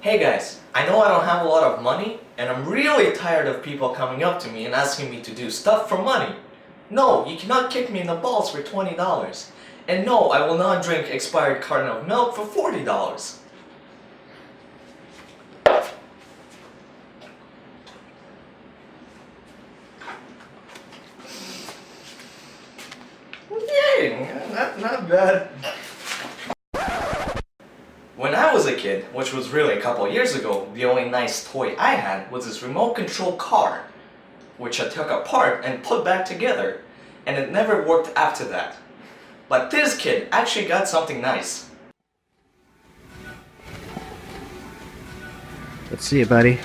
Hey guys, I know I don't have a lot of money, and I'm really tired of people coming up to me and asking me to do stuff for money. No, you cannot kick me in the balls for $20. And no, I will not drink expired carton of milk for $40. Yay, not bad. When I was a kid, which was really a couple years ago, the only nice toy I had was this remote control car, which I took apart and put back together, and it never worked after that. But this kid actually got something nice. Let's see it, buddy.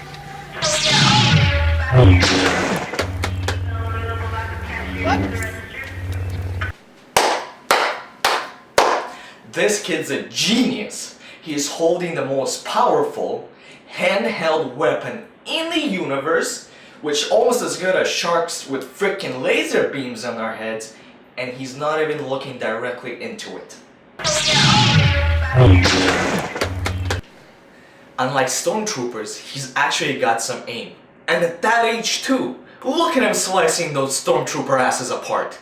This kid's a genius. He is holding the most powerful handheld weapon in the universe, which almost as good as sharks with freaking laser beams on our heads, and he's not even looking directly into it. Unlike stormtroopers, he's actually got some aim. And at that age too. Look at him slicing those stormtrooper asses apart.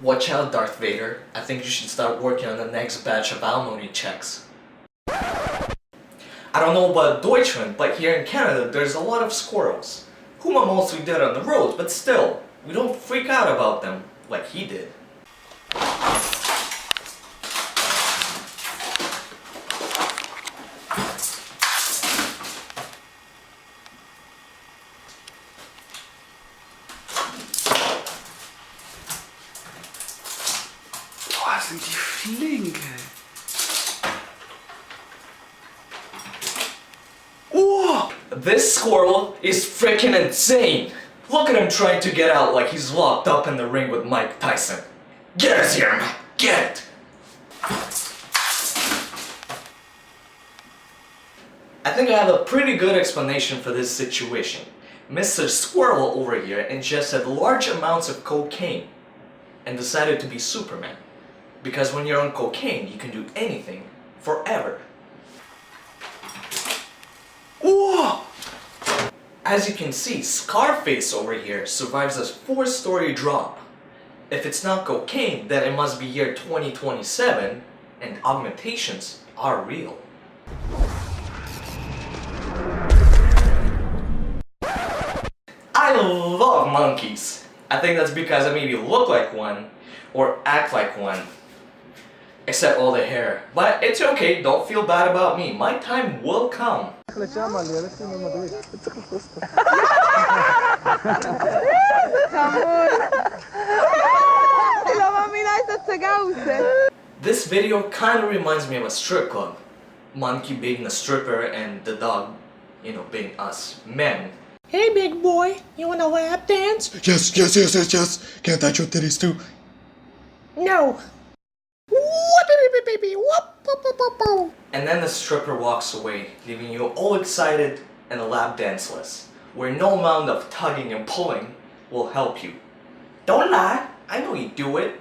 Watch out, Darth Vader. I think you should start working on the next batch of alimony checks. I don't know about Deutschland, but here in Canada there's a lot of squirrels, whom are mostly dead on the roads, but still, we don't freak out about them like he did. Boah, sind die flink, ey. Whoa! This squirrel is freaking insane! Look at him trying to get out like he's locked up in the ring with Mike Tyson. Get us here, man! Get it! I think I have a pretty good explanation for this situation. Mr. Squirrel over here ingested large amounts of cocaine and decided to be Superman. Because when you're on cocaine, you can do anything forever. Whoa! As you can see, Scarface over here survives a 4-story drop. If it's not cocaine, then it must be year 2027, and augmentations are real. I love monkeys. I think that's because I maybe look like one, or act like one. Except all the hair. But it's okay, don't feel bad about me. My time will come. This video kind of reminds me of a strip club. Monkey being a stripper and the dog, you know, being us men. Hey big boy, you want a lap dance? Yes. Can I touch your titties too? No. And then the stripper walks away, leaving you all excited and lap danceless, where no amount of tugging and pulling will help you. Don't lie, I know you do it.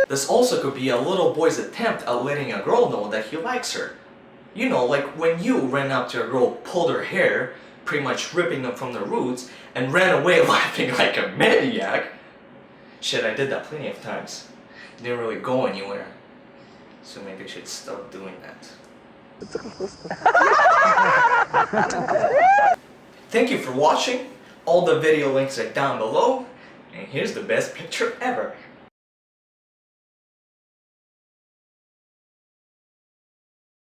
This also could be a little boy's attempt at letting a girl know that he likes her. You know, like when you ran up to a girl, pulled her hair, pretty much ripping them from the roots, and ran away laughing like a maniac. Shit, I did that plenty of times. Didn't really go anywhere. So maybe I should stop doing that. Thank you for watching. All the video links are down below. And here's the best picture ever.